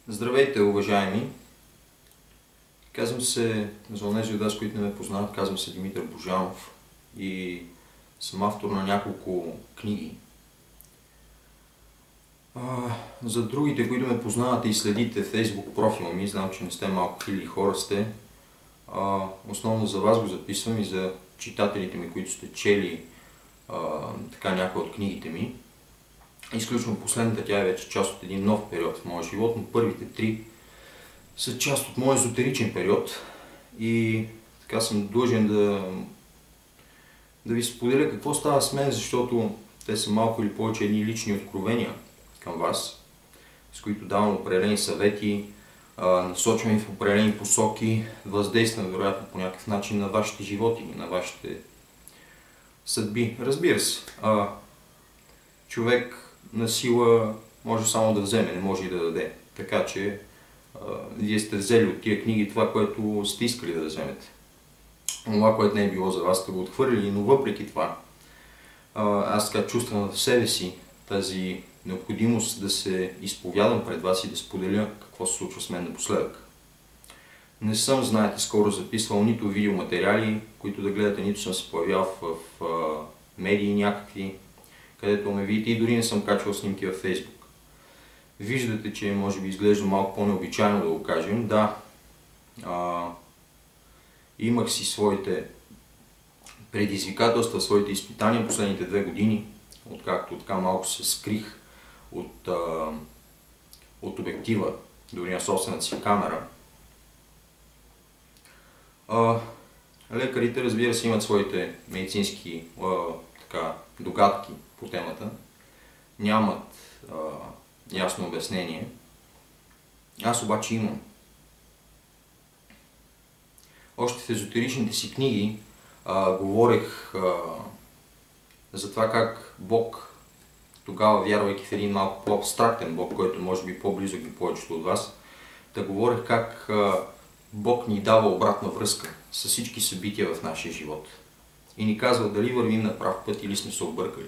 Здравейте, уважаеми! Казвам се, за онези от вас, които не ме познават, казвам се Димитър Божанов и съм автор на няколко книги. За другите, които ме познавате и следите в Facebook профила ми, знам, че не сте малко хиляди хора сте. Основно за вас го записвам и за читателите ми, които сте чели някои от книгите ми. Изключно последната, тя е вече част от един нов период в моя живот, но първите три са част от моя езотеричен период и така съм длъжен да ви споделя какво става с мен, защото те са малко или повече едни лични откровения към вас, с които давам определени съвети, насочвам в определени посоки, въздействам вероятно по някакъв начин на вашите животи и на вашите съдби. Разбира се, човек на сила може само да вземе, не може и да даде. Така че вие сте взели от тия книги това, което сте искали да вземете. Това, което не е било за вас, сте го отхвърлили, но въпреки това аз така чувствам в себе си тази необходимост да се изповядам пред вас и да споделя какво се случва с мен напоследък. Не съм, знаете, скоро записвал нито видеоматериали, които да гледате, нито съм се появял в медии някакви, където ме видите, и дори не съм качвал снимки във Facebook. Виждате, че може би изглежда малко по-необичайно да го кажем. Да, имах си своите предизвикателства, своите изпитания последните 2 години, откакто така малко се скрих от обектива, дори на собствената си камера. Лекарите, разбира се, имат своите медицински догадки по темата, нямат ясно обяснение. Аз обаче имам. Още в езотеричните си книги говорех за това как Бог, тогава вярвайки в един малко по-абстрактен Бог, който може би по-близък до повечето от вас, да говорех как Бог ни дава обратна връзка с всички събития в нашия живот. И ни казва дали вървим на прав път или сме се объркали.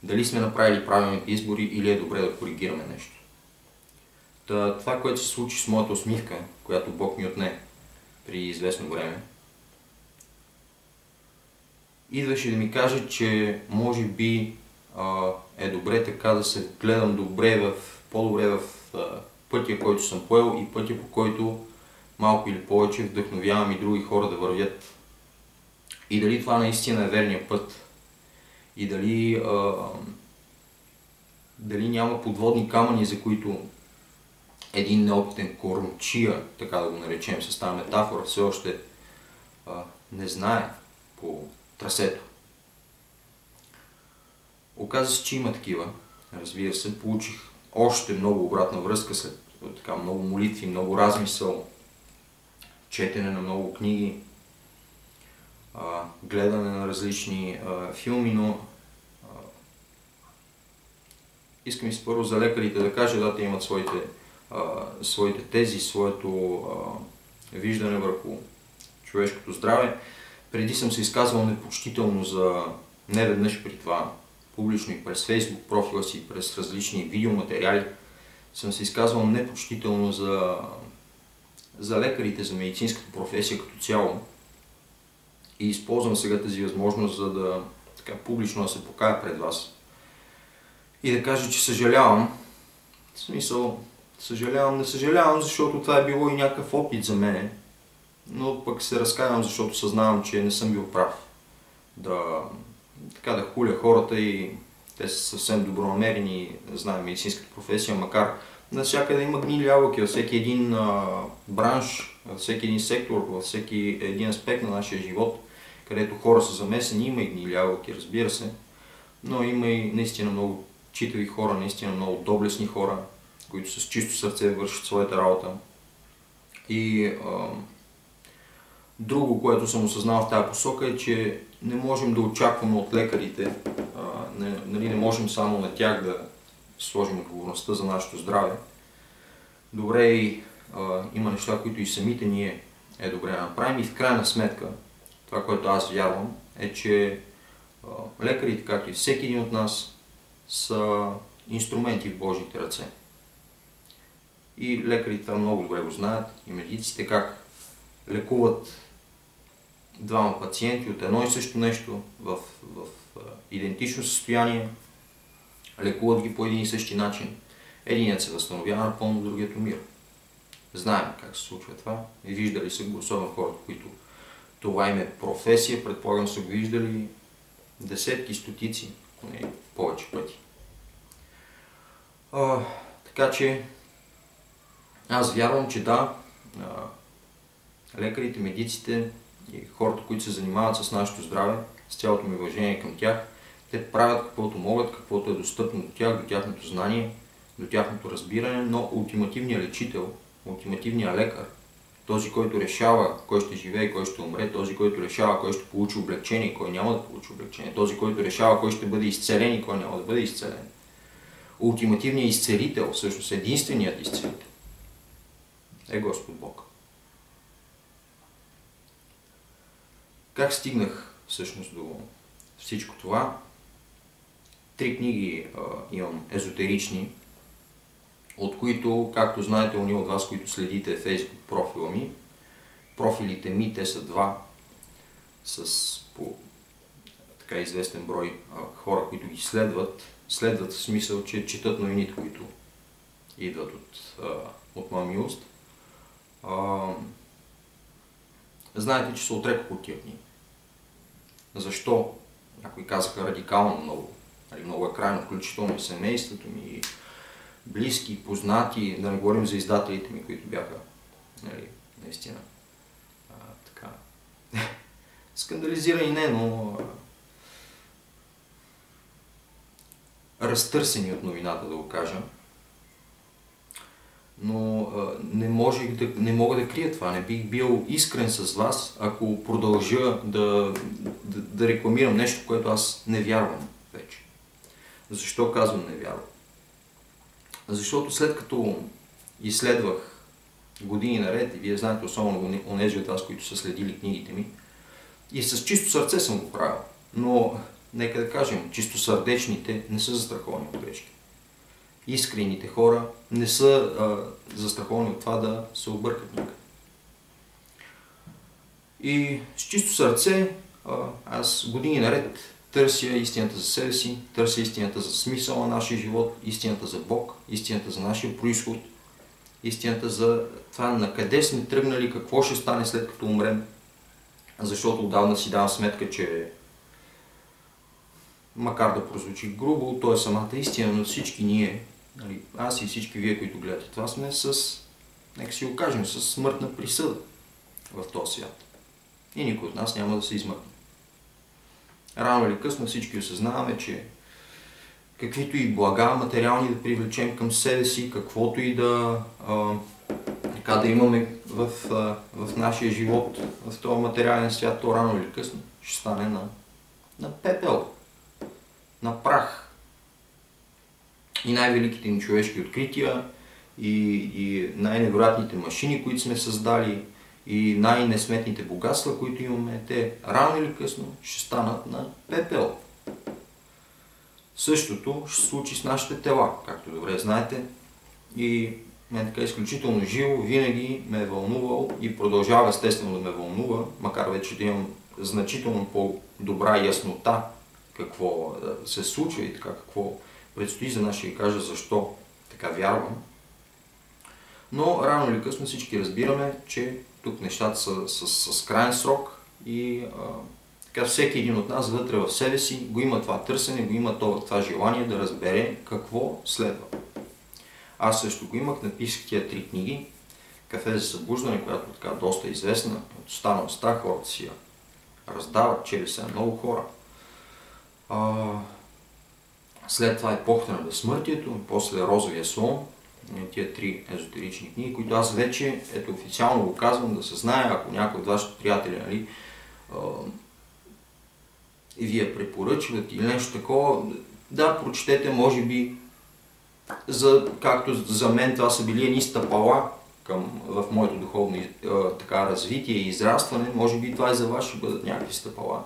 Дали сме направили правилните избори или е добре да коригираме нещо. Това, което се случи с моята усмивка, която Бог ми отне при известно време, идваше да ми каже, че може би е добре така да се гледам по-добре в пътя, който съм поел и пътя, по който малко или повече вдъхновявам и други хора да вървят. И дали това наистина е верният път. И дали няма подводни камъни, за които един неопитен кормчия, така да го наречем с тази метафора, все още не знае по трасето. Оказа се, че има такива. Разбира се, получих още много обратна връзка след много молитви, много размисъл, четене на много книги, гледане на различни филми, но искам и първо за лекарите да кажа, да, те имат своите тези, своето виждане върху човешкото здраве. Преди съм се изказвал непочтително за неведнъж при това, публично и през Facebook профила си, през различни видеоматериали, съм се изказвал непочтително за лекарите, за медицинската професия като цяло. И използвам сега тази възможност, за да публично да се покая пред вас и да кажа, че съжалявам. В смисъл, не съжалявам, защото това е било и някакъв опит за мене, но пък се разкаявам, защото съзнавам, че не съм бил прав да хуля хората и те са съвсем добронамерени, знаем медицинската професия, макар навсякъде има гнили ябълки, във всеки един бранш, във всеки един сектор, във всеки един аспект на нашия живот, където хора са замесени, има и гнили ябълки, разбира се, но има и наистина много читави хора, наистина много доблестни хора, които с чисто сърце вършат своята работа. И друго, което съм осъзнал в тази посока е, че не можем да очакваме от лекарите, не можем само на тях да сложим отговорността за нашето здраве. Добре има неща, които и самите ние е добре да направим, и в крайна сметка това, което аз вярвам, е, че лекарите, както и всеки един от нас, са инструменти в Божиите ръце. И лекарите това много добре го знаят, и медиците, как лекуват двама пациенти от едно и също нещо в идентично състояние, лекуват ги по един и същи начин. Единият се възстановява напълно, другият умира. Знаем как се случва това и виждали са го, особено хората, които това им е професия, предполагам са го виждали десетки, стотици, ако не повече пъти. Така че аз вярвам, че да, лекарите, медиците и хората, които се занимават с нашето здраве, с цялото ми уважение към тях, те правят каквото могат, каквото е достъпно до тях, до тяхното знание, до тяхното разбиране, но ултимативният лечител, ултимативният лекар, този, който решава кой ще живее и кой ще умре, този, който решава кой ще получи облегчение и кой няма да получи облегчение, този, който решава кой ще бъде изцелен и кой няма да бъде изцелен. Ултимативният изцелител, всъщност единственият изцелител, е Господ Бог. Как стигнах всъщност до всичко това? 3 книги имам езотерични, от които, както знаете, уния от вас, които следите Facebook профила ми, профилите ми, те са 2, с по така известен брой хора, които ги следват в смисъл, че четат новините, които идват от моя милост. Знаете, че се отрекох от тия книги. Защо? Някои казаха радикално много. Много е крайно, включително и семейството ми, и близки, познати, да не говорим за издателите ми, които бяха наистина така скандализирани, не, но разтърсени от новината, да го кажа. Но не мога да крия това. Не бих бил искрен с вас, ако продължа да рекламирам нещо, което аз не вярвам вече. Защо казвам не вярвам? Защото след като изследвах години наред, и вие знаете особено онези от вас, които са следили книгите ми, и с чисто сърце съм го правил, но нека да кажем, чисто сърдечните не са застраховани от грешки. Искрените хора не са застраховани от това да се объркат някъде. И с чисто сърце аз години наред търся истината за себе си, търся истината за смисъл на нашия живот, истината за Бог, истината за нашия произход, истината за това на къде сме тръгнали, какво ще стане след като умрем. Защото отдавна си давам сметка, че макар да прозвучи грубо, то е самата истина, но всички ние, аз и всички вие, които гледате това, сме нека си го кажем, с смъртна присъда в този свят. И никой от нас няма да се измъкне. Рано или късно всички осъзнаваме, че каквито и блага материални да привлечем към себе си, каквото и да имаме в нашия живот, в този материален свят, то рано или късно ще стане на пепел, на прах. И най-великите ни човешки открития, и най-невероятните машини, които сме създали, и най-несметните богатства, които имаме, те рано или късно ще станат на пепел. Същото ще се случи с нашите тела, както добре знаете. И мен така изключително живо винаги ме е вълнувал и продължава естествено да ме вълнува, макар вече да имам значително по-добра яснота какво се случва и така какво предстои, за нас ще ви кажа защо така вярвам. Но рано или късно всички разбираме, че тук нещата са с крайен срок и така всеки един от нас вътре в себе си го има това търсене, го има това желание да разбере какво следва. Аз също го имах, написах тия 3 книги. Кафе за събуждане, която е така доста известна, от уста на уста, хората си я раздават, чели са много хора. След това Епохата на безсмъртието, после Розовия слон, тия 3 езотерични книги, които аз вече, официално го казвам, да се знае, ако някой от вашите приятели, и вие препоръчват или нещо такова, да, прочетете, може би, както за мен това са били едни стъпала в моето духовно развитие и израстване, може би това и за вас ще бъдат някакви стъпала.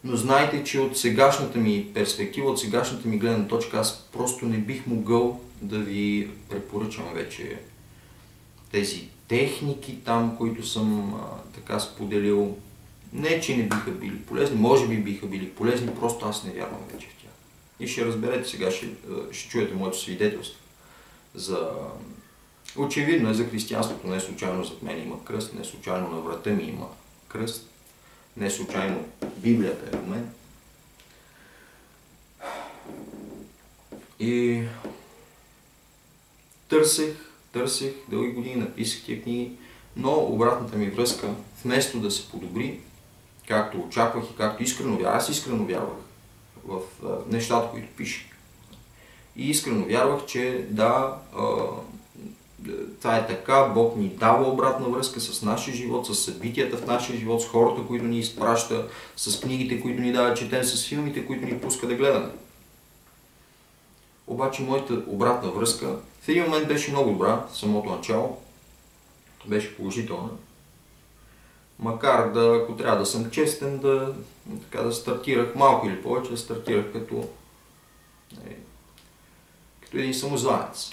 Но знайте, че от сегашната ми перспектива, от сегашната ми гледна точка, аз просто не бих могъл да ви препоръчам вече тези техники там, които съм така споделил, не че не биха били полезни, може би биха били полезни, просто аз не вярвам вече в тях. И ще разберете сега, ще чуете моето свидетелство. Очевидно е за християнството, не случайно зад мен има кръст, не случайно на врата ми има кръст, не случайно Библията е до мен. И търсех дълги години, написах тия книги, но обратната ми връзка, вместо да се подобри, както очаквах и както аз искрено вярвах в нещата, които пише. И искрено вярвах, че това е така, Бог ни дава обратна връзка с нашия живот, с събитията в нашия живот, с хората, които ни изпраща, с книгите, които ни дава четем, с филмите, които ни пуска да гледаме. Обаче моята обратна връзка в един момент беше много добра, в самото начало, беше положителна. Макар да, ако трябва да съм честен, да стартирах малко или повече, да стартирах като един самозванец.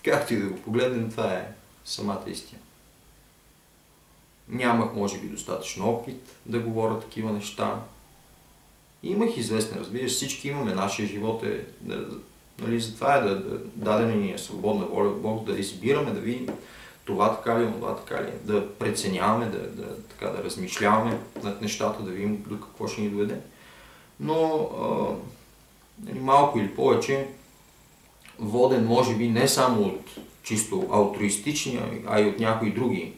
Както и да го погледнем, това е самата истина. Нямах, може би, достатъчно опит да говоря такива неща. Имах известен, разбира се, всички имаме, нашия живот е, затова е дадена ни е свободна воля от Бог, да избираме, да видим това така ли, това така ли, да преценяваме, да размишляваме над нещата, да видим до какво ще ни доведе. Но малко или повече, воден може би не само от чисто алтруистични, а и от някои други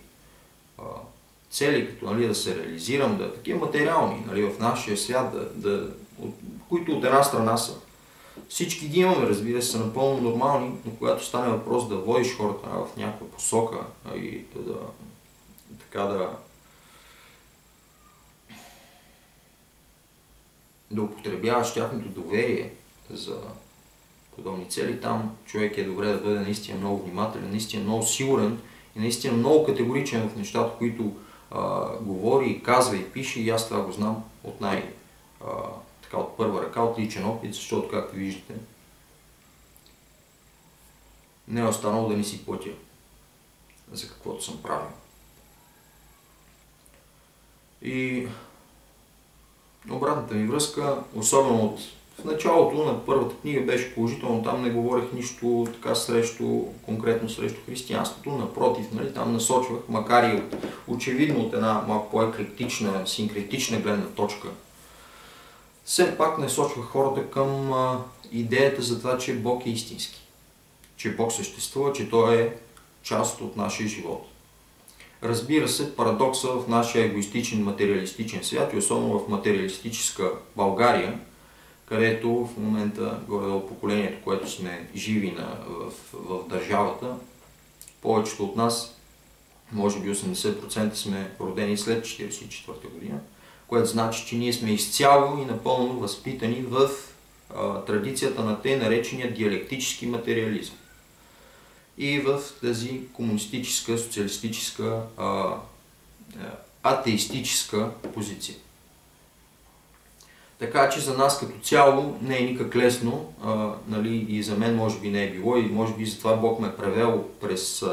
цели, като да се реализирам, такива материални в нашия свят, които от една страна са. Всички ги имаме, разбира се, са напълно нормални, но когато стане въпрос да водиш хората в някаква посока и да употребяваш тяхното доверие за подобни цели, там човек е добре да бъде наистина много внимателен, наистина много сигурен и наистина много категоричен в нещата, които говори, казва и пише, и аз това го знам от от първа ръка, от личен опит, защото, както виждате, не е останало да не си платя за каквото съм правил. И обратната ми връзка, особено в началото на първата книга, беше положително, там не говорех нищо така конкретно срещу християнството, напротив, там насочвах, макар и очевидно от една малко по-еклектична, синкретична гледна точка, все пак насочвах хората към идеята за това, че Бог е истински, че Бог съществува, че Той е част от нашия живот. Разбира се, парадокса в нашия егоистичен, материалистичен свят и особено в материалистическа България, където в момента, горе-долу поколението, което сме живи в държавата, повечето от нас, може би 80% сме родени след 1944 година, което значи, че ние сме изцяло и напълно възпитани в традицията на тъй наречения диалектически материализъм и в тази комунистическа, социалистическа, атеистическа позиция. Така че за нас като цяло не е никак лесно, и за мен може би не е било, и може би затова Бог ме е превел през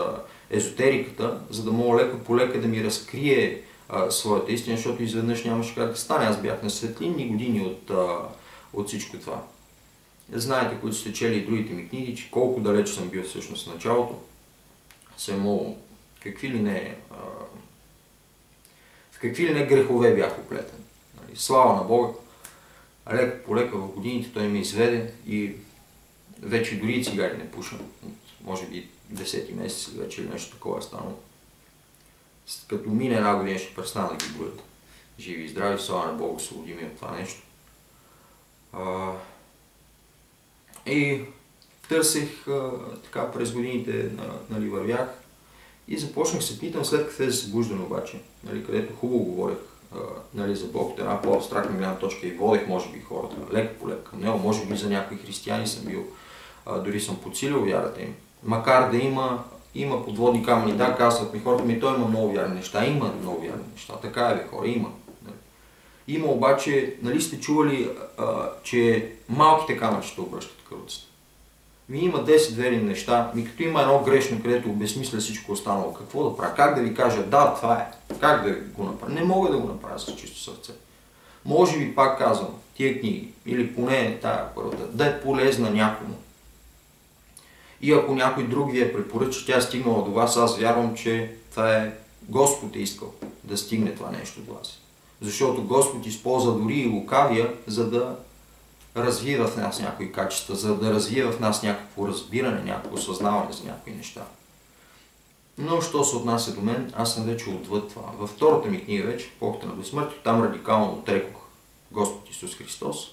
езотериката, за да мога леко по лека да ми разкрие своята истина, защото изведнъж нямаше как да стане. Аз бях на светлинни години от всичко това. Знаете, които сте чели и другите ми книги, че колко далеч съм бил всъщност в началото, съм имал в какви ли не грехове бях оплетен. Слава на Бога, леко по лека в годините Той ме изведе и вече дори и цигари не пуша. Може би 10-ти месец вече или нещо такова е станало. Като мине една година ще престана да ги будят. Живи и здрави, слава на Бога, освободи ме от това нещо. И търсех, така през годините вървях и започнах се питам след кафе за събуждане обаче, където хубаво говорех за Бог, една по-абстрактна гледна точка и водех, може би, хората леко по леко към него, може би за някои християни съм бил, дори съм подсилил вярата им. Макар да има подводни камъни, да, казват ми хората, той има много вярни неща, има много вярни неща, така е, хора, има. Има обаче, сте чували, че малките камъчета обръщат каруцата? Има 10 верни неща, като има едно грешно, където обезмисля всичко останало. Какво да правя? Как да ви кажа, да, това е. Как да го направя? Не мога да го направя с чисто сърце. Може би, пак казвам, тия книги, или поне тая първата, да е полезна някому. И ако някой друг ви е препоръча, тя е стигнала до вас, аз вярвам, че това е Господ е искал да стигне това нещо до вас. Защото Господ използва дори и лукавия, за да развива в нас някои качества, за да развива в нас някакво разбиране, някакво осъзнаване за някои неща. Но, що се отнася до мен, аз съм вече отвъд това. Във втората ми книга вече, Епохата на безсмъртието, там радикално отрекох Господ Исус Христос.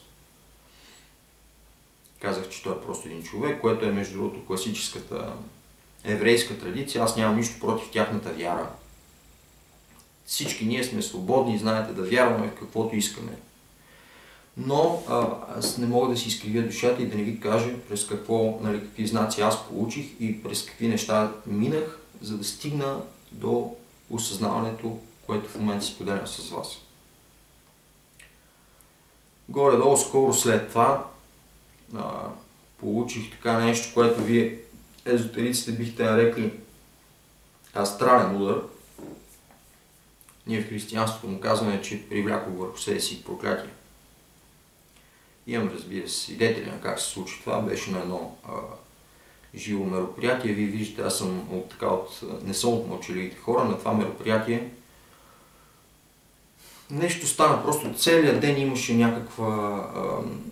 Казах, че той е просто един човек, което е между другото класическата еврейска традиция. Аз нямам нищо против тяхната вяра. Всички ние сме свободни, знаете, да вярваме в каквото искаме. Но аз не мога да си изкривя душата и да не ви кажа през какви знаци аз получих и през какви неща минах, за да стигна до осъзнаването, което в момента си поделям с вас. Горе-долу скоро след това получих така нещо, което вие езотериците бихте нарекли астрален удар. Ние в християнството му казваме, че привляко върху себе си проклятие. Имам, разбира се, свидетели на как се случи това. Беше на едно живо мероприятие. Вие виждате, аз съм не съм от мълчаливите хора. На това мероприятие нещо стана. Просто целият ден имаше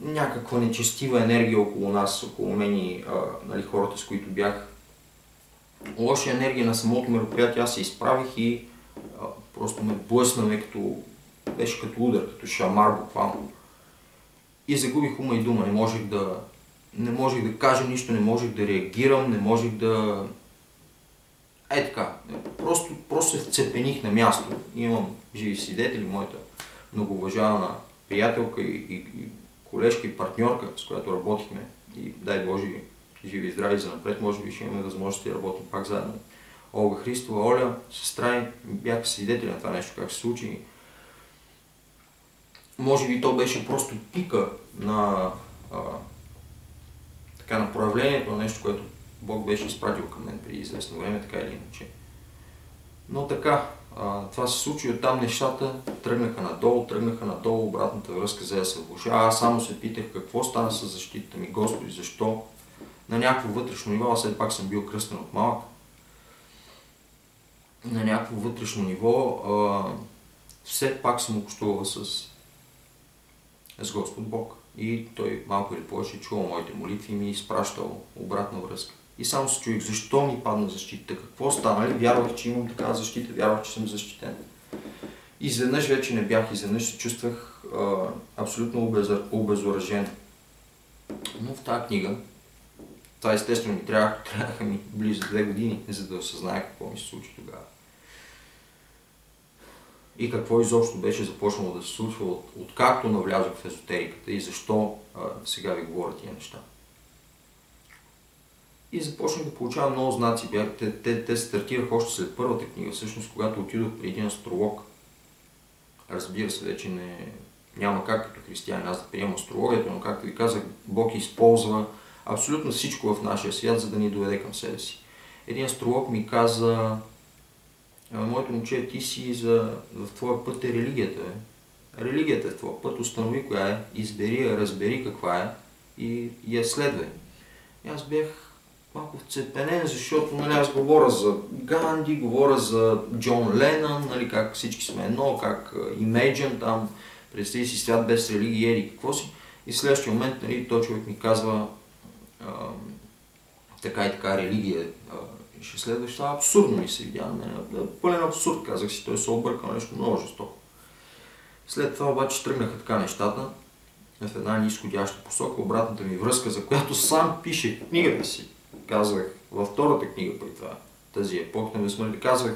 някаква нечестива енергия около нас, около мен и хората, с които бях. Лоша енергия на самото мероприятие. Аз се изправих и просто ме блъсна, беше като удар, като шамар буквално. И загубих ума и дума. Не можех да кажа нищо, не можех да реагирам, не можех да... така. Просто се вцепених на място. Имам живи свидетели, моята многоуважавана приятелка и колежка и партньорка, с която работихме. И дай Боже, живи и здрави за напред, може би ще имаме възможност да работим пак заедно. Олга Христова, Оля, сестра и бяха свидетели на това нещо, как се случи. Може би то беше просто пика на проявлението на нещо, което Бог беше изпратил към мен преди известно време, така или иначе. Но така, това се случи, оттам нещата тръгнаха надолу, обратната връзка взе да се влошава. Аз само се питах какво стана с защитата ми, Господи, защо на някакво вътрешно ниво, аз все пак съм бил кръстен от малък, на някакво вътрешно ниво все пак съм общувал с Господ Бог. И той малко или повече чувал моите молитви и ми изпращал обратна връзка. И само се чуих, защо ми падна защитата, какво стана ли, вярвах, че имам такава защита, вярвах, че съм защитен. Изведнъж вече не бях, изведнъж се чувствах абсолютно обезоръжен. Но в тази книга, това естествено ми трябваха ми близо 2 години, за да осъзная какво ми се случи тогава. И какво изобщо беше започнало да се случва, откакто навлязох в езотериката и защо сега ви говоря тия неща. И започнах да получавам много знаци. Те стартирах още след първата книга, всъщност когато отидох при един астролог. Разбира се, вече няма как като християнин аз да приемам астрологията, но както ви казах, Бог използва абсолютно всичко в нашия свят, за да ни доведе към себе си. Един астролог ми каза: моето момче, ти си в твоя път е религията. Религията е в твоя път, установи коя е, избери я, разбери каква е и я следвай. И аз бях малко вцепенен, защото аз говоря за Ганди, говоря за Джон Ленън, как всички сме едно, как Imagine там, представи си свят без религия, еди какво си. И в следващия момент той човек ми казва така и така религия ще следваш, това абсурдно ми се видя на мен. Пълен абсурд, казах си, той се объркал нещо много жестоко. След това обаче тръгнаха така нещата в една нисходяща посока, обратната ми връзка, за която сам пише в книгата си. Казвах във втората книга при това, тази епоха на безсмъртие, казвах: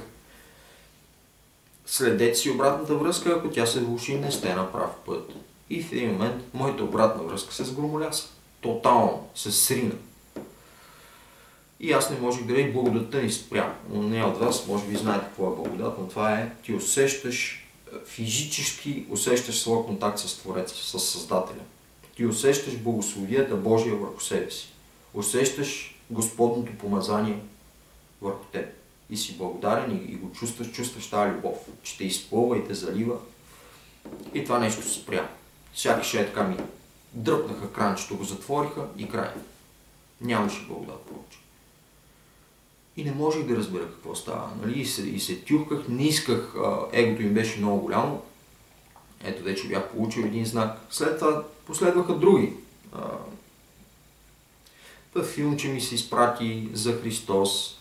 следете си обратната връзка, ако тя се влоши, не сте на прав път. И в един момент моята обратна връзка се сгромоляса. Тотално се срина. И аз не можех да и благодатта ни спря. Но не от вас, може би знаете какво е благодат, но това е, ти усещаш, физически усещаш своя контакт с Твореца, с Създателя. Ти усещаш благословията Божия върху себе си. Усещаш Господното помазание върху теб и си благодарен и го чувстваш тази любов, че те изпълва и те залива. И това нещо се спря. Сякаш така ми дръпнаха кранчето, го затвориха и край. Нямаше благодат повече. И не можех да разбера какво става. Нали? И се тюхках, не исках, егото им беше много голямо. Ето вече бях получил един знак. След това последваха други. Филмче ми се изпрати за Христос.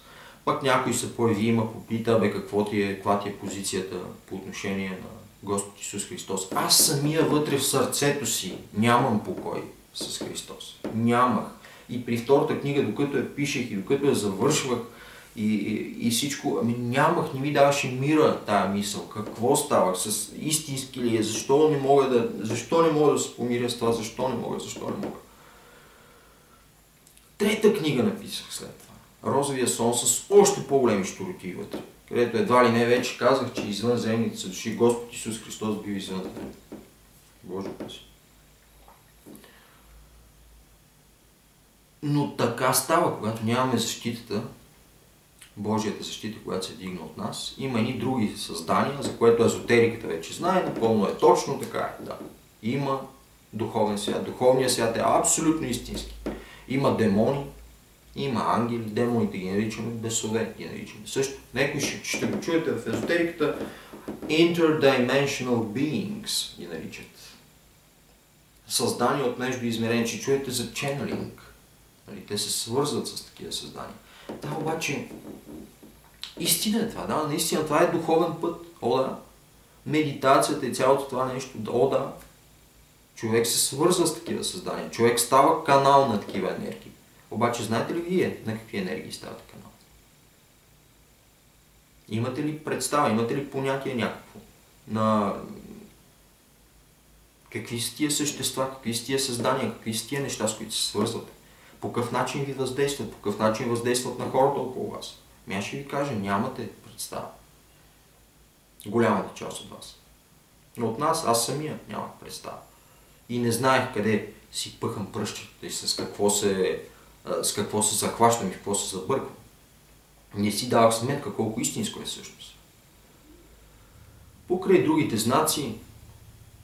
Пък някой се появи, има попита, каква ти е позицията по отношение на Господ Исус Христос. Аз самия вътре в сърцето си нямам покой с Христос. Нямах. И при втората книга, докато я пишех и докато я завършвах и всичко, нямах, не ми даваше мира тая мисъл. Какво ставах? С истински ли е? Защо не мога да се помиря с това? Защо не мога? Трета книга написах след това. Розовия сон с още по-големи щуроти вътре. Където едва ли не вече казах, че извънземните са души Господ Исус Христос бил извън. Боже си. Но така става, когато нямаме защитата, Божията защита, която се дигна от нас. Има и други създания, за което езотериката вече знае, напълно е точно така е. Да. Има духовен свят. Духовният свят е абсолютно истински. Има демони, има ангели, демоните ги наричаме, бесове ги наричаме. Също, някой ще го чуете в езотериката, interdimensional beings ги наричат. Създания от междуизмерение, че чуете за channeling. Те се свързват с такива създания. Да, обаче, истина е това, да, наистина това е духовен път. О, да. Медитацията и цялото това нещо, о, да. Човек се свързва с такива създания. Човек става канал на такива енергии. Обаче, знаете ли вие на какви енергии ставате канал? Имате ли представа, имате ли понятие някакво на какви са тия същества, какви са тия създания, какви са тия неща, с които се свързвате? По какъв начин ви въздействат, по какъв начин въздействат на хората около вас? Аз ще ви кажа, нямате представа. Голямата част от вас. Но от нас, аз самия нямах представа. И не знаех къде си пъхам пръщите и с какво се захващам и какво се забърквам. Не си давах сметка колко истинско е всъщност. Покрай другите знаци,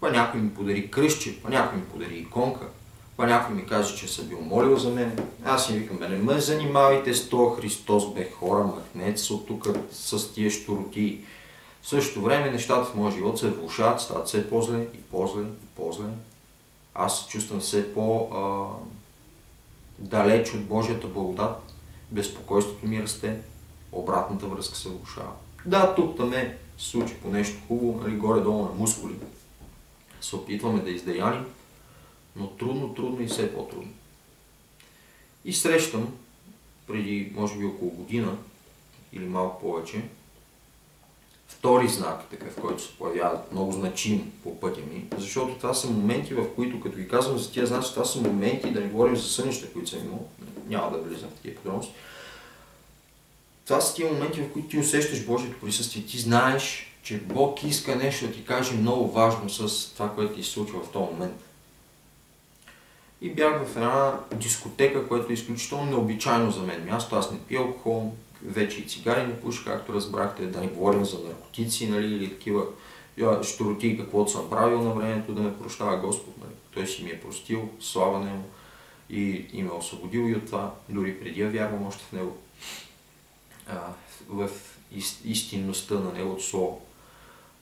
па някой ми подари кръстче, па някой ми подари иконка, па някой ми каже, че се бил молил за мен. Аз им викам, не ме занимавайте с това, Христос бе хора, махнете се от тук с тия щуроти. В същото време нещата в моя живот се влошават, стават все по-зле и по-зле и по-зле. Аз се чувствам все по-далеч от Божията благодат, безпокойството ми расте, обратната връзка се влошава. Да, тук там се случи по нещо хубаво, нали, горе-долу на мускули. Се опитваме да издеяним, но трудно и все по-трудно. И срещам, преди може би около година или малко повече, втори знак, такъв, който се появява много значим по пътя ми, защото това са моменти, в които, като ви казвам за тия знаци, това са моменти, да не говорим за сънища, които съм имал, няма да влизам в тия подробности. Това са тия моменти, в които ти усещаш Божието присъствие, ти знаеш, че Бог иска нещо да ти каже много важно с това, което ти се случва в този момент. И бях в една дискотека, което е изключително необичайно за мен място. Аз не пия алкохол, вече и цигари не пуша, както разбрахте, да не говорим за наркотици, нали, или такива щуроти, каквото съм правил на времето, да ме прощава Господ. Нали. Той си ми е простил, слава Нему, и ме освободил и от това, дори преди да вярвам още в Него, в истинността на Неговото Слово.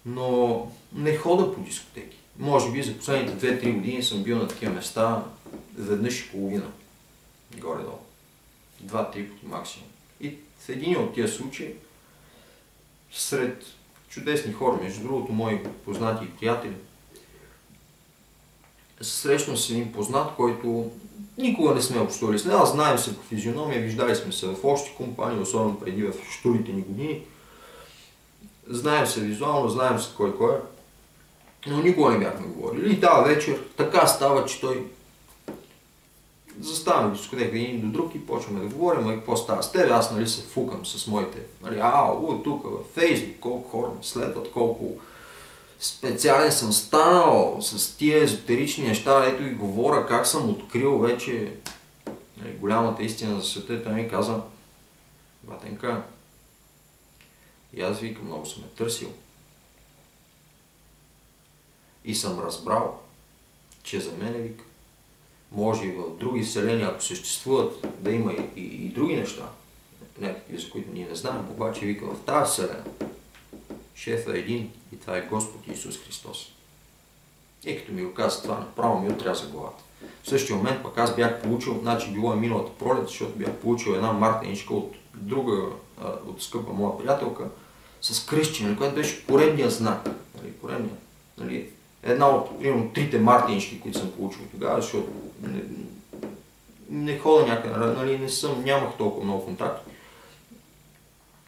Но не хода по дискотеки. Може би за последните 2-3 години съм бил на такива места веднъж и половина, горе-долу. 2-3 пъти максимум. И в един от тия случаи, сред чудесни хора, между другото мои познати и приятели, срещнал с един познат, който никога не сме общували с него. Знаем се по физиономия, виждали сме се в общи компании, особено преди в щурите ни години. Знаем се визуално, знаем се кой е, но никога не бяхме говорили. И тази вечер така става, че той заставаме в дискотека един до друг и почваме да говорим, какво става с теб, аз нали се фукам с моите, нали, тук във Фейсбук, колко хора ме следват, колко специален съм станал с тия езотерични неща, ето и говоря как съм открил вече Нали, голямата истина за света и той ми каза: Батенка, и аз вика, много съм е търсил. И съм разбрал, че за мене, вика, може и в други вселени, ако съществуват, да има и други неща, някакви, за които ние не знаем, обаче, вика, в тази вселена шефът е един и това е Господ Исус Христос. И като ми го каза това, направо ми отряза главата. В същия момент пък аз бях получил, значи било е миналата пролет, защото бях получил една мартеничка от друга, от скъпа моя приятелка, с кръщина, което беше поредния знак. Нали, поредния, нали, една от, примерно, трите мартинички, които съм получил тогава, защото не ходя някъде, нали, нямах толкова много контакти.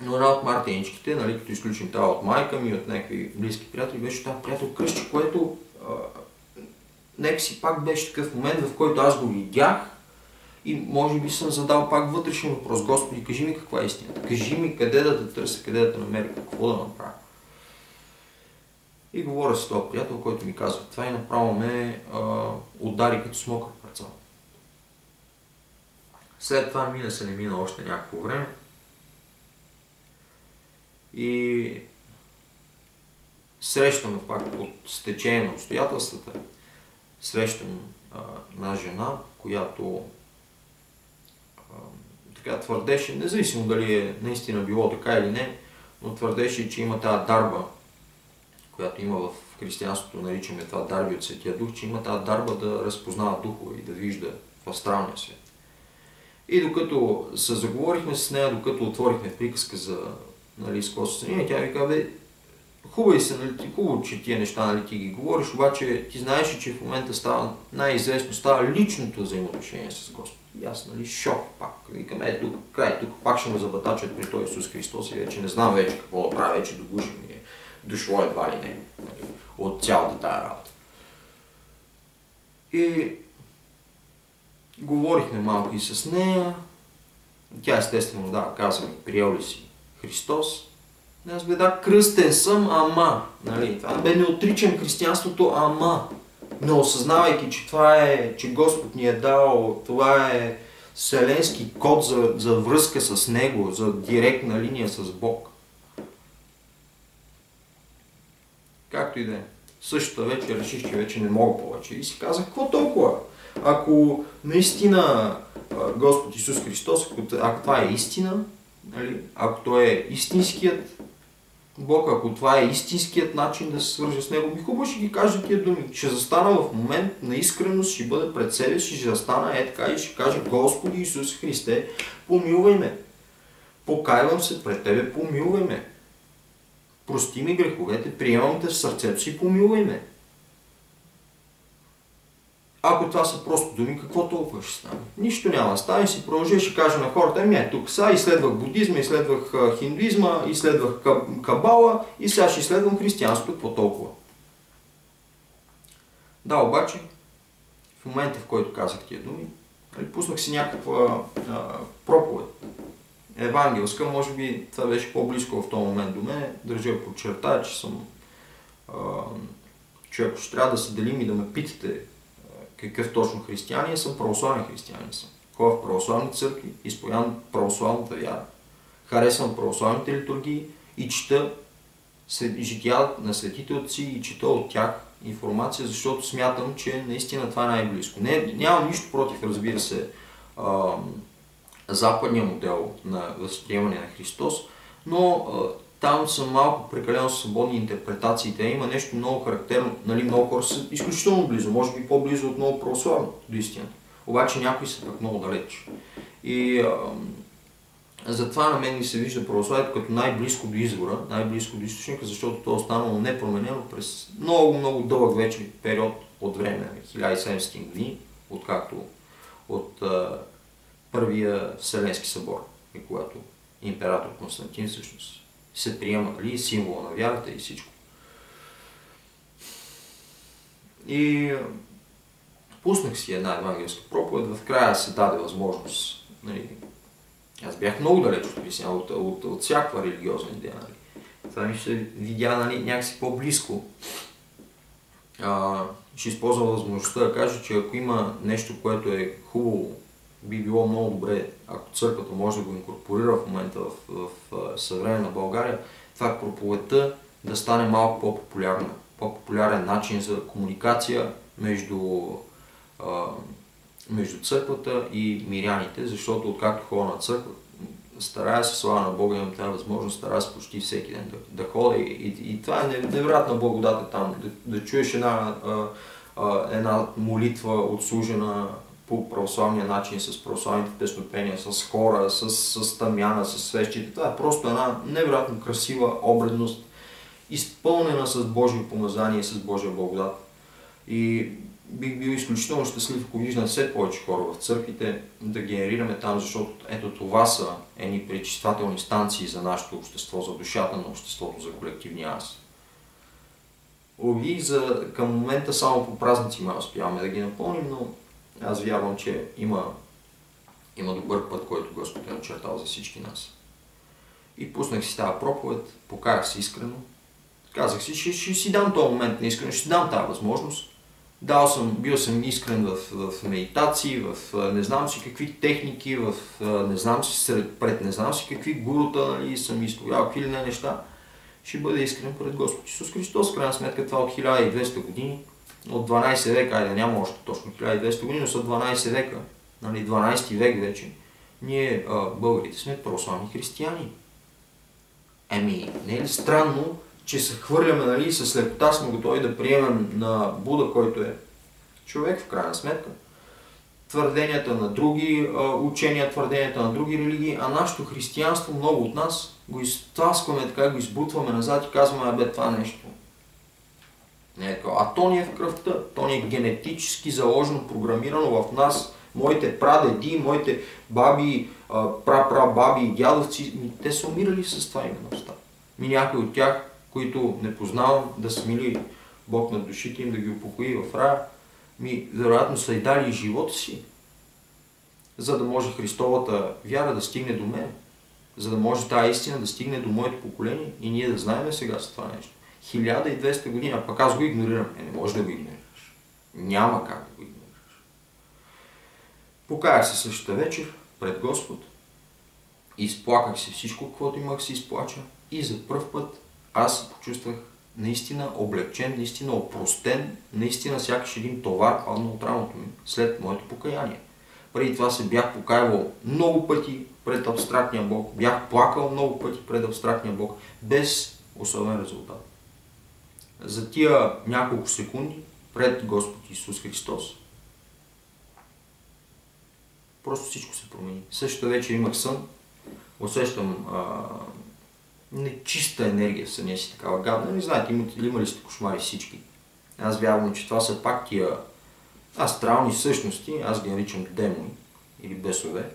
Но една от мартиничките, нали, като изключим тази от майка ми и от някакви близки приятели, беше тази приятел кръщи, което нека си пак беше такъв момент, в който аз го видях и може би съм задал пак вътрешен въпрос: Господи, кажи ми каква е истината, кажи ми къде да те търся, къде да те намеря, какво да направя. И говоря с този приятел, който ми казва това и направо ме удари като смокър парцал. След това не мина още някакво време и срещаме пак от стечение на обстоятелствата, срещам една жена, която така твърдеше, независимо дали е наистина било така или не, но твърдеше, че има тази дарба, която има в християнството, наричаме това дарби от Светия Дух, че има тази дарба да разпознава духове и да вижда в астралния свет. И докато се заговорихме с нея, докато отворихме приказка за, нали, с какво се състояние, тя ми каза: хубаво, че тия неща, нали, ти ги говориш, обаче ти знаеш, че в момента става най-известно, става личното взаимоотношение с Господ. И аз, нали, шок пак. Викам, тук, край, тук пак ще ме забатачат при този Исус Христос и вече не знам вече какво да правя, вече до гуша ми е дошло едва ли не, от цялата тая работа. И говорихме малко и с нея. Тя естествено, да, каза ми: приел ли си Христос? Аз бе, да, кръстен съм, ама. Нали, това бе, не отричам християнството, ама. Не осъзнавайки, че това е, че Господ ни е дал, това е вселенски код за връзка с Него, за директна линия с Бог. Както и да е. Същата вечер реших, че вече не мога повече. И си казах: какво толкова? Ако наистина Господ Исус Христос, ако това е истина, нали, ако Той е истинският Бог, ако това е истинският начин да се свържа с Него, хубаво ще ги кажа тия думи. Ще застана в момент на искреност, ще бъда пред себе си, ще застана така и ще кажа: Господи Исус Христе, помилвай ме. Покайвам се пред Тебе, помилвай ме. Прости ми греховете, приемам Те в сърцето си, помилвай ме. Ако това са просто думи, какво толкова ще стане? Нищо няма да стане, си продължи, ще кажа на хората: тук са, изследвах будизма, изследвах хиндуизма, изследвах кабала и сега ще изследвам християнството, какво толкова? Да, обаче, в момента, в който казах тия думи, пуснах си някаква проповед. Евангелска, може би това беше по-близко в този момент до мен. Държа да подчертая, че съм че ако ще трябва да се делим и да ме питате какъв точно християнин, съм православен християнин съм. Ходя в православни църкви, изповядвам православната вяра. Харесвам православните литургии и чета жития на светите отци и чета от тях информация, защото смятам, че наистина това е най-близко. Нямам нищо против, разбира се, западния модел на възприемане на Христос, но там са малко прекалено свободни интерпретациите. Има нещо много характерно, нали, много хора са изключително близо, може би по-близо от много православно до истината. Обаче някои са пък много далеч. И затова на мен ми се вижда православието като най-близко до извора, най-близко до източника, защото то е останало непроменено през много дълъг вече период от време, 1700 години, откакто от Първия Вселенски събор, когато император Константин всъщност се приема, нали, символа на вярата и всичко. И пуснах си една евангелска проповед, в края се даде възможност. Нали, аз бях много далеч от християн, от всякаква религиозна идея. Нали. Това ми се видя, нали, някакси по-близко. Ще използвам възможността да кажа, че ако има нещо, което е хубаво би било много добре, ако църквата може да го инкорпорира в момента в съвременна България, това е проповедта да стане малко по-популярна. По-популярен начин за комуникация между църквата и миряните, защото откакто ходя на църква, старая се, слава на Бога, имам тази възможност, старая се почти всеки ден да ходя и това е невероятна благодата там, да чуеш една молитва отслужена по православния начин, с православните песнопения, с хора, с тамяна, с свещите. Това е просто една невероятно красива обредност, изпълнена с Божие помазание и с Божия благодат. И бих бил изключително щастлив, ако виждам все повече хора в църквите, да генерираме там, защото ето това са едни пречиствателни станции за нашето общество, за душата на обществото, за колективния аз. Към момента само по празници май успяваме да ги напълним, но аз вярвам, че има добър път, който Господ е начертал за всички нас. И пуснах си тази проповед, покаях се искрено. Казах си, ще си дам този момент на искрено, ще си дам тази възможност. Бил съм искрен в медитации, в не знам си какви техники, пред не знам си какви гурута, нали, съм изповядал какви ли не неща. Ще бъде искрен пред Господ Исус Христос. В крайна сметка това от 1200 години, от 12 века, айде няма още точно 1200 години, но са 12 века, нали, 12 век вече, ние българите сме православни християни. Не е ли странно, че се хвърляме, нали, с лекота сме готови да приемем на Буда, който е човек в крайна сметка, твърденията на други учения, твърденията на други религии, а нашето християнство, много от нас, го изтласкваме, така го избутваме назад и казваме, това нещо. Не е така. А то ни е в кръвта, то ни е генетически заложено, програмирано в нас. Моите прадеди, моите баби, прапрабаби и дядовци, те са умирали с това именно. Някои от тях, които не познавам, да смили Бог на душите им, да ги упокои в рая, вероятно са и дали живота си, за да може Христовата вяра да стигне до мен, за да може тази истина да стигне до моето поколение и ние да знаем сега за това нещо. 1200 години, а пък аз го игнорирам. Не може да го игнорираш. Няма как да го игнорираш. Покаях се същата вечер пред Господ, изплаках се всичко, каквото имах се изплача и за пръв път аз се почувствах наистина облегчен, наистина опростен, наистина сякаш един товар падна от рамото ми след моето покаяние. Преди това се бях покаявал много пъти пред абстрактния Бог, бях плакал много пъти пред абстрактния Бог, без особен резултат. За тия няколко секунди пред Господ Исус Христос просто всичко се промени. Същата вечер имах сън, усещам нечиста енергия в съня си, такава гадна. Не знаете, имали сте кошмари всички. Аз вярвам, че това са пак тия астрални същности, аз ги наричам демони или бесове,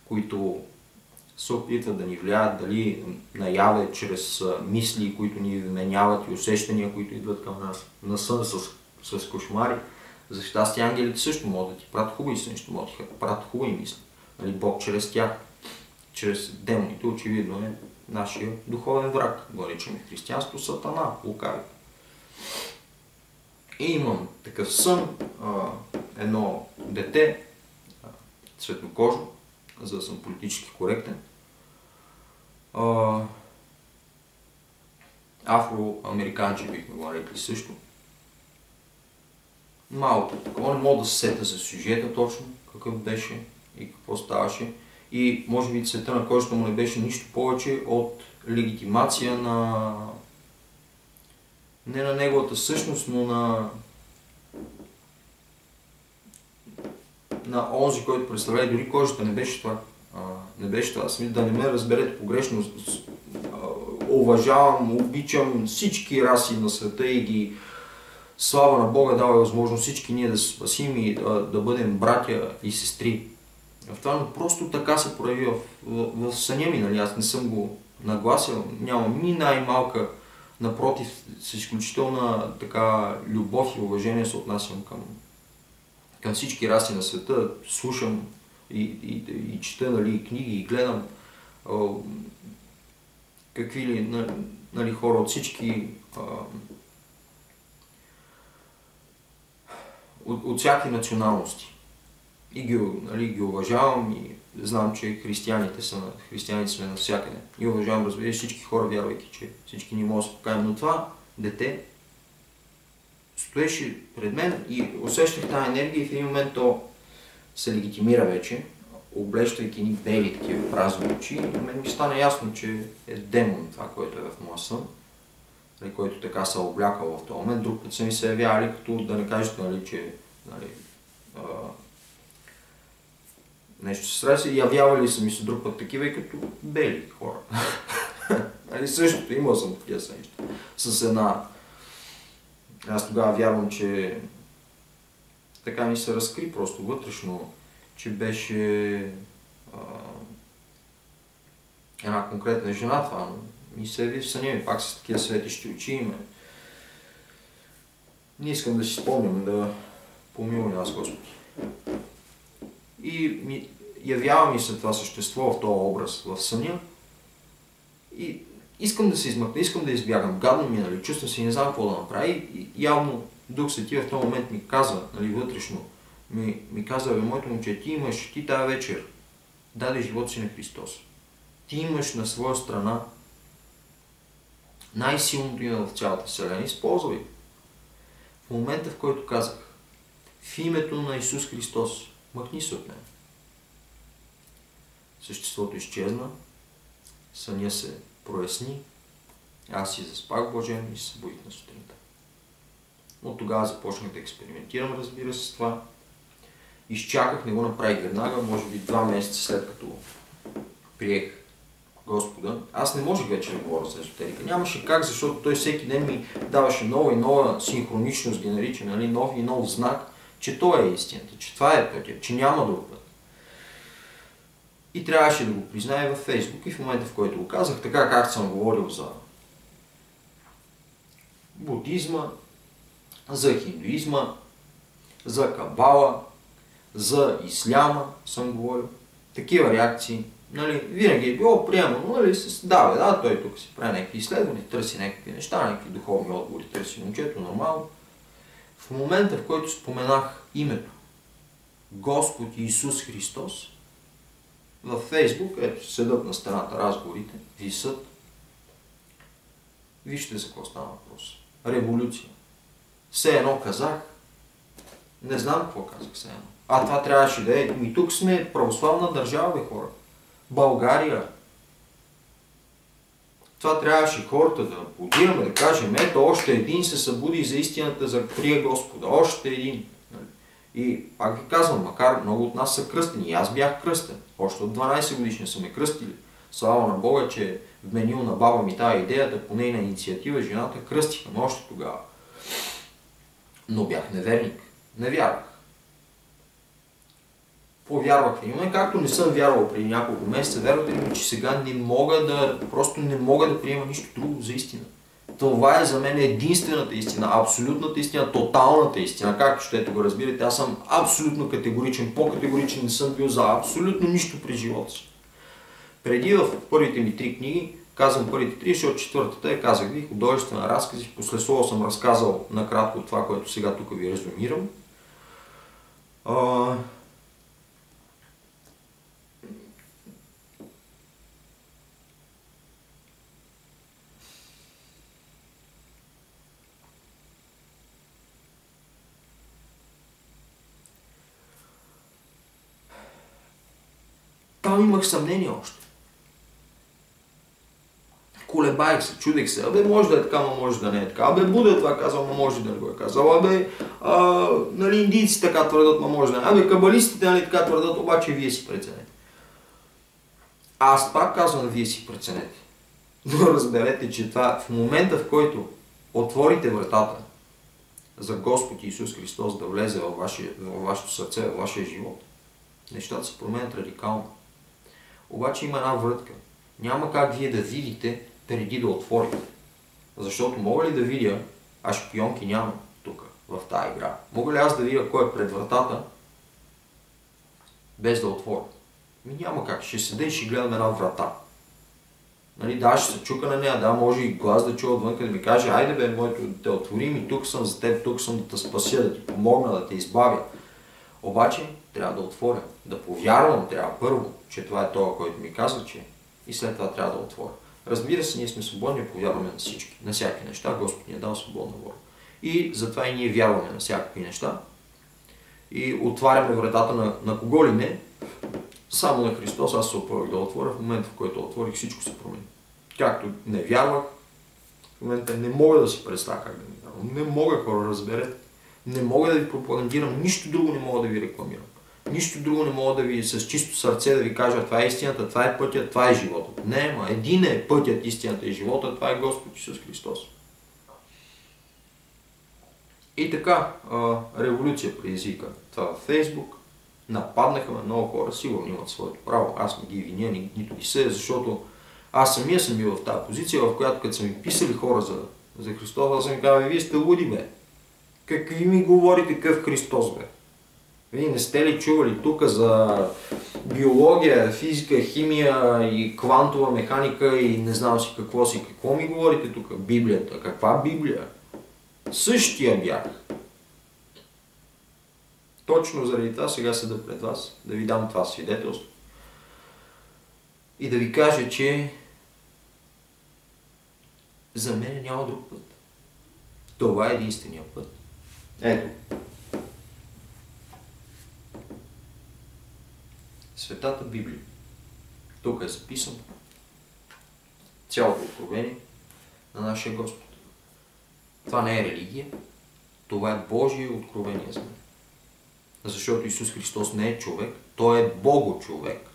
които се опитват да ни влияят, дали наяве, чрез мисли, които ни вменяват и усещания, които идват към нас, на сън с кошмари. За щастие ангелите също могат да ти правят хубави сън, ще могат да ти правят хубави мисли. Нали, Бог чрез тях, чрез демоните, очевидно е нашия духовен враг. Го наричаме християнство Сатана, лукави. И имам такъв сън, едно дете, светлокожо, за да съм политически коректен, афроамериканче бихме го нарекли също. Малко такова, не мога да се сета за сюжета точно, какъв беше и какво ставаше. И може би цвета на кожата му не беше нищо повече от легитимация не на неговата същност, но на онзи, който представлява. Дори кожата не беше това. Да не ме разберете погрешно. Уважавам, обичам всички раси на света и ги слава на Бога дава възможност всички ние да се спасим и да бъдем братя и сестри. Това просто така се прояви в съня ми, нали? Аз не съм го нагласил, нямам ни най-малка, напротив, с изключителна така любов и уважение се отнасям към всички раси на света, слушам и чета, нали, книги и гледам какви ли, нали, хора от всички от всякакви националности. И ги уважавам и знам, че християните сме навсякъде. И уважавам, разбира се, всички хора, вярвайки, че всички ни можем да се покаем. Но това дете стоеше пред мен и усещах тази енергия и в един момент то се легитимира вече, облещайки ни бели такива празни очи. И на мен ми стана ясно, че е демон това, което е в моя сън, който така се облякал в този момент. Друг път са ми се явявали, като да не кажете, че нещо се среща и явявали са ми се друг път такива и като бели хора. Същото, имал съм такива сънища. С една... Аз тогава вярвам, че така ми се разкри просто вътрешно, че беше една конкретна жена това, но ми се яви в съня ми пак с такива светещи очи и не искам да си спомням, да помилвам нас Господи. И явява ми се това същество в този образ в съня и искам да се измъкна, искам да избягам. Гадно ми, чувствам се и не знам какво да направя. И явно Дух Свети в този момент ми каза, вътрешно, ми каза, моето момче, ти тая вечер даде живота си на Христос. Ти имаш на своя страна най-силното име в цялата вселена. Използвай. В момента, в който казах, в името на Исус Христос, махни се от мен. Съществото изчезна, съня се проясни, аз си заспах блажен и се събудих на сутринта. От тогава започнах да експериментирам, разбира се, с това. Изчаках, не го направих веднага, може би 2 месеца след като приех Господа. Аз не можех вече да говоря за езотерика. Нямаше как, защото той всеки ден ми даваше нова и нова синхроничност, ги нарича, нов и нов знак, че това е истината, че това е пътя, че няма друг път. И трябваше да го призная във Фейсбук и в момента, в който го казах, така както съм говорил за будизма, за хиндуизма, за кабала, за исляма съм говорил. Такива реакции, винаги е било приемано, той тук си прави някакви изследвания, търси някакви неща, някакви духовни отговори, търси момчето, нормално. В момента, в който споменах името Господ Исус Христос, във Фейсбук, ето седат на стената разговорите, висят. Вижте за какво става въпрос. Революция. Все едно казах, не знам какво казах все едно. А това трябваше да е. И тук сме православна държава, бе, хора. България. Това трябваше хората да аплодираме, да кажем, ето още един се събуди за истината, за прия Господа. Още един. И пак ви казвам, макар много от нас са кръстени, и аз бях кръстен. Още от 12 годишни са ме кръстили. Слава на Бога, че е вменил на баба ми тази идея, да по нейна инициатива жената кръстиха, но още тогава. Но бях неверник. Не вярвах. Повярвах в един, както не съм вярвал преди няколко месеца, вярвате ли, че сега просто не мога да приема нищо друго за истина. Това е за мен единствената истина, абсолютната истина, тоталната истина. Както ще го разбирате, аз съм абсолютно категоричен, по-категоричен не съм бил за абсолютно нищо при живота си. Преди в първите ми 3 книги, казвам първите 3, защото четвъртата е, казах ви, художествена разкази, после слово съм разказал накратко това, което сега тук ви резюмирам. Там имах съмнение още. Колебаех се, чудех се. Може да е така, но може да не е така. Буда това казал, но може да не го е казал. Индийци така твърдат, но може да не е. Кабалистите така твърдат, обаче вие си преценете. Аз пак казвам, вие си преценете. Но разберете, че това в момента, в който отворите вратата за Господ Исус Христос да влезе във вашето сърце, във вашия живот, нещата се променят радикално. Обаче има една вратка. Няма как вие да видите преди да отворите. Защото мога ли да видя, а шпионки няма тук, в тази игра. Мога ли аз да видя кой е пред вратата, без да отворя? Няма как. Ще седа и ще гледам една врата. Ще се чука на нея, може и глас да чуя отвън, да ми каже, айде бе, моето да те отворим и тук съм за теб, тук съм да те спася, да ти помогна, да те избавя. Обаче трябва да отворя, да повярвам трябва първо, че това е това, който ми казва, че и след това трябва да отворя. Разбира се, ние сме свободни да повярваме на всички, на всяки неща. Господ ни е дал свободна воля. И затова и ние вярваме на всякакви неща. И отваряме вратата на кого ли не. Само на Христос аз се опълних да отворя. В момента, в който отворих, всичко се промени. Както не вярвах, в момента не мога да си представя как да ми вярвам. Не мога, хора, разберете. Не мога да ви пропагандирам, нищо друго не мога да ви рекламирам. Нищо друго не мога да ви с чисто сърце да ви кажа, това е истината, това е пътят, това е животът. Не, един е пътят, истината и живота, това е Господ Исус Христос. И така, революция предизвика това във Фейсбук. Нападнаха ме много хора, сигурно имат своето право. Аз не ги виня, нито ги съдя, защото аз самия съм бил в тази позиция, в която като са ми писали хора за Христос, аз съм ми казал, вие сте луди, бе. Какви ми говорите какъв Христос, бе? Вие не сте ли чували тук за биология, физика, химия и квантова механика и не знам си какво си. Какво ми говорите тук? Библията. Каква Библия? Същия бях. Точно заради това сега седа пред вас, да ви дам това свидетелство и да ви кажа, че за мен няма друг път. Това е единствения път. Ето. Светата Библия. Тук е записано цялото откровение на нашия Господ. Това не е религия, това е Божие откровение за мен. Защото Исус Христос не е човек, Той е Бого-човек.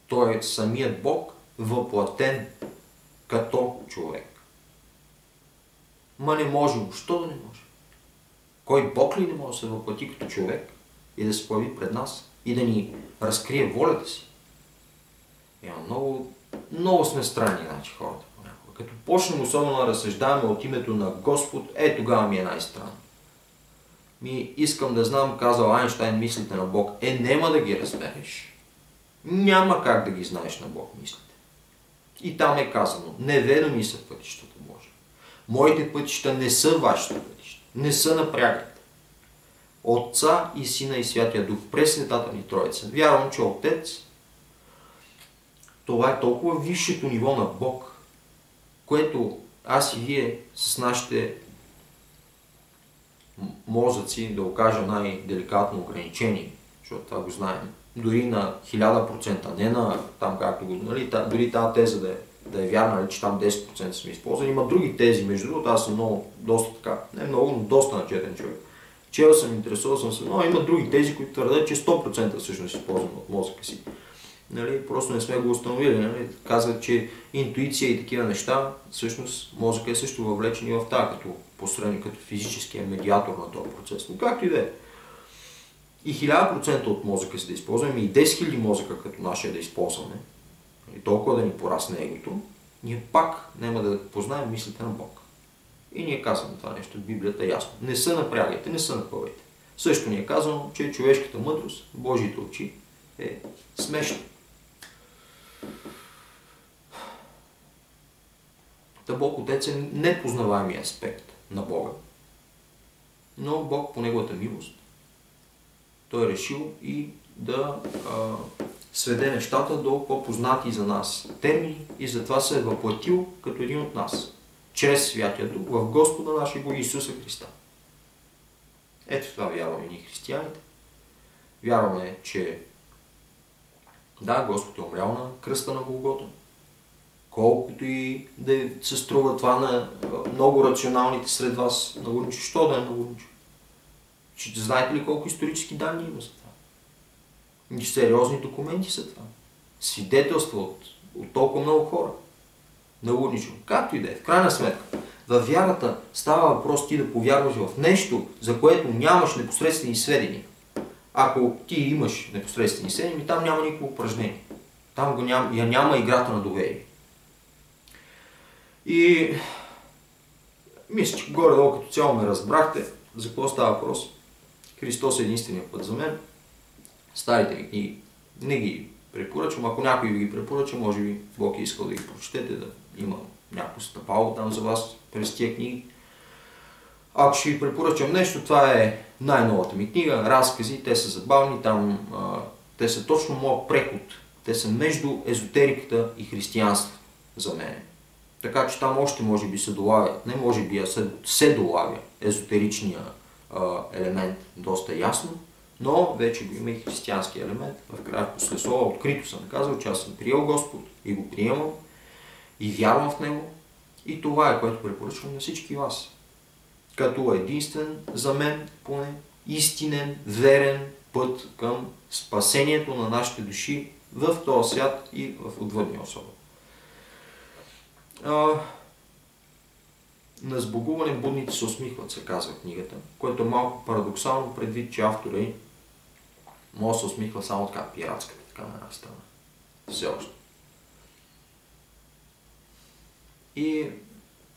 Той е самият Бог, въплатен като човек. Ма не може, що да не може? Кой Бог ли не може да се въплати като човек и да се появи пред нас и да ни разкрие волята си? Много сме странни, значи, хората. Като почнем особено да разсъждаваме от името на Господ, тогава ми е най-странно. Искам да знам, казал Айнщайн, мислите на Бог. Нема да ги разбереш. Няма как да ги знаеш на Бог мислите. И там е казано, неведоми са пътищата Божии. Моите пътища не са вашите пътища. Не са напрягайте. Отца и Сина и Святия Дух, през Светата ни Троица. Вярвам, че Отец, това е толкова висшето ниво на Бог, което аз и вие с нашите мозъци, да го кажа най-деликатно ограничени, защото това го знаем, дори на 1000%, не на там както го, нали, дори тази теза да е вярна, че там 10% сме използвали. Има други тези, между другото, аз съм доста така, не много, но доста начетен човек. Чел съм, интересувал съм се, но има други тези, които твърдят, че 100% всъщност използвам от мозъка си. Нали, просто не сме го установили. Нали. Казват, че интуиция и такива неща, всъщност мозъка е също въвлечен и в тази, като посредник, като физическия медиатор на този процес. Но както и да е. И 1000% от мозъка си да използваме, и 10 000 мозъка като нашия да използваме, и толкова да ни порасне егото, ние пак няма да познаем мислите на Бог. И ние казваме това нещо в Библията е ясно. Не се напрягайте, не се напъвайте. Също ни е казано, че човешката мъдрост, Божиите очи е смешна. Та Бог Отец е непознаваемия аспект на Бога. Но Бог по Неговата милост, Той е решил и да сведе нещата до по-познати за нас термини и затова се е въплатил като един от нас, чрез Святия Дух, в Господа нашего Исуса Христа. Ето това вярваме ние християните. Вярваме, че да, Господ е умрял на кръста на Голгота. Колкото и да се струва това на много рационалните сред вас налудничо. Що да е налудничо? Знаете ли колко исторически данни има за това? И сериозни документи са това. Свидетелства от толкова много хора. Налудничо. Както и да е. В крайна сметка, във вярата става въпрос ти да повярваш в нещо, за което нямаш непосредствени сведения. Ако ти имаш непосредствени сведения, там няма никакво упражнение. Там няма играта на доверие. И мисля, че горе-долу като цяло ме разбрахте за какво става въпрос. Христос е единственият път за мен. Старите ми книги не ги препоръчвам. Ако някой ви ги препоръча, може би Бог е искал да ги прочетете, да има някакво стъпало там за вас през тия книги. Ако ще ви препоръчам нещо, това е най-новата ми книга, разкази, те са забавни, там те са точно моят преход. Те са между езотериката и християнството за мен. Така че там още може би се долага, не може би, а се долага езотеричния елемент доста ясно, но вече го има и християнски елемент. В края после слова открито съм казал, че аз съм приел Господ и го приемам и вярвам в Него. И това е, което препоръчвам на всички вас. Като единствен, за мен поне, истинен, верен път към спасението на нашите души в този свят и в отвъдния особа. На сбогуване будните се усмихват, се казва в книгата, което е малко парадоксално предвид, че автора й може да се усмихва само така пиратската, така на една страна. Все още. И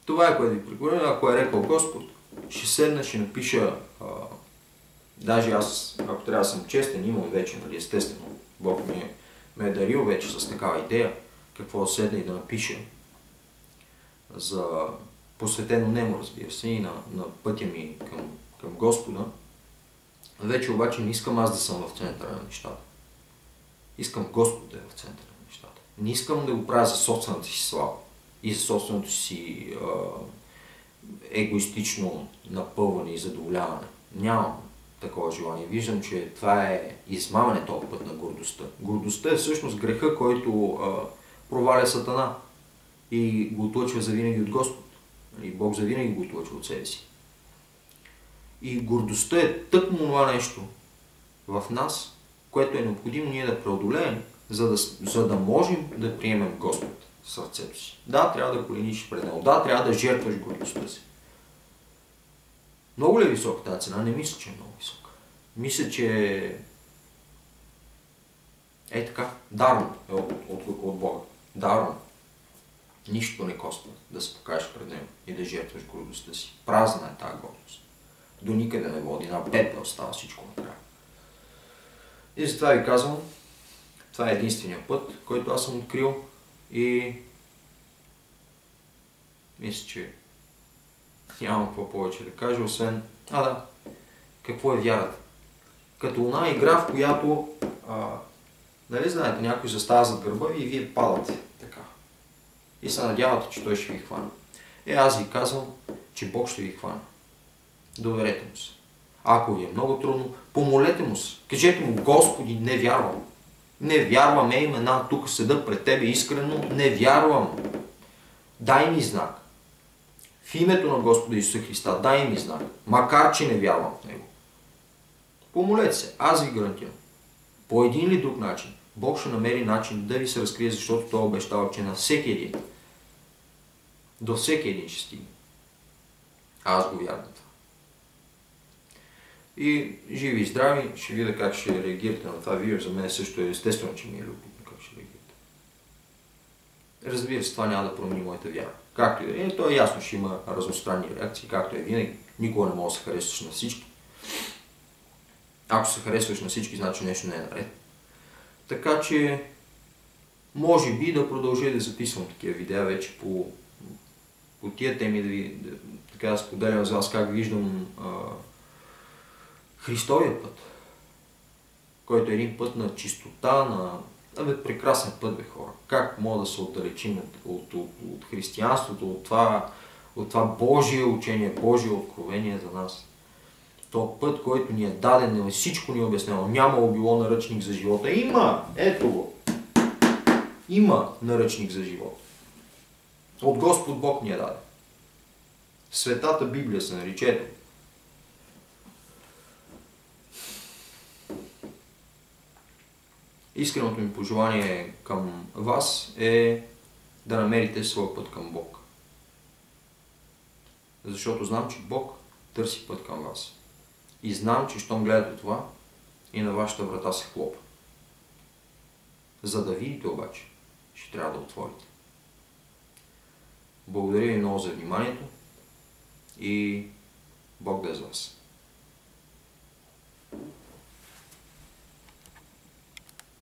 това е, което ви препоръчвам. Ако е рекал Господ, ще седна, ще напиша, даже аз, ако трябва да съм честен, имам вече, нали, естествено, Бог ме е дарил вече с такава идея, какво да седна и да напиша за посветено нему, разбира се, и на пътя ми към Господа. Вече обаче не искам аз да съм в центъра на нещата. Искам Господ да е в центъра на нещата. Не искам да го правя за собствената си слава и за собственото си егоистично напълване и задоволяване. Нямам такова желание. Виждам, че това е измамане този път на гордостта. Гордостта е всъщност греха, който проваля Сатана и го отлъчва завинаги от Господ. И Бог завинаги го отлъчва от себе си. И гордостта е тъкмо това нещо в нас, което е необходимо ние да преодолеем, за да можем да приемем Господ в сърцето си. Да, трябва да колениш пред Него. Да, трябва да жертваш гордостта си. Много ли е висока тази цена? Не мисля, че е много висока. Мисля, че е така. Дарно е от Бога. Дарно. Нищо не коства да се покажеш пред Него и да жертваш гордостта си. Празна е тази гордост. До никъде не води. На пепел става всичко накрая. И затова ви казвам, това е единствения път, който аз съм открил и мисля, че нямам какво повече да кажа, освен, какво е вярата? Като една игра, в която, нали знаете, някой застава зад гърба ви и вие падате така. И се надявате, че той ще ви хване. Аз ви казвам, че Бог ще ви хване. Доверете му се. Ако ви е много трудно, помолете му се. Кажете му, Господи, не вярвам. Не вярвам, имена, тук седа пред Тебе искрено, не вярвам. Дай ми знак. В името на Господа Исуса Христа, дай ми знак. Макар, че не вярвам в Него. Помолете се, аз ви гарантирам. По един или друг начин, Бог ще намери начин да ви се разкрие, защото Той обещава, че на всеки един, до всеки един ще стигне. Аз го вярвам това. И живи и здрави, ще видя как ще реагирате на това видео. За мен също е естествено, че ми е любопитно как ще реагирате. Разбира се, това няма да промени моята вяра. Както и да е, то е ясно, ще има разностранни реакции, както е винаги. Никога не може да се харесваш на всички. Ако се харесваш на всички, значи нещо не е наред. Така че, може би да продължа да записвам такива видеа вече по тия теми, да споделям за вас как виждам Христовия път, който е един път на чистота, прекрасен път, бе хора. Как мога да се отдалечим от християнството, от това Божие учение, Божие откровение за нас. То път, който ни е даден, всичко ни е обяснено. Нямало било наръчник за живота. Има! Ето го! Има наръчник за живота. От Господ Бог ни е даден. Светата Библия се нарича. Ето. Искреното ми пожелание към вас е да намерите своя път към Бог. Защото знам, че Бог търси път към вас. И знам, че щом гледате това, и на вашата врата се хлопа. За да видите обаче, ще трябва да отворите. Благодаря ви много за вниманието и Бог да е с вас.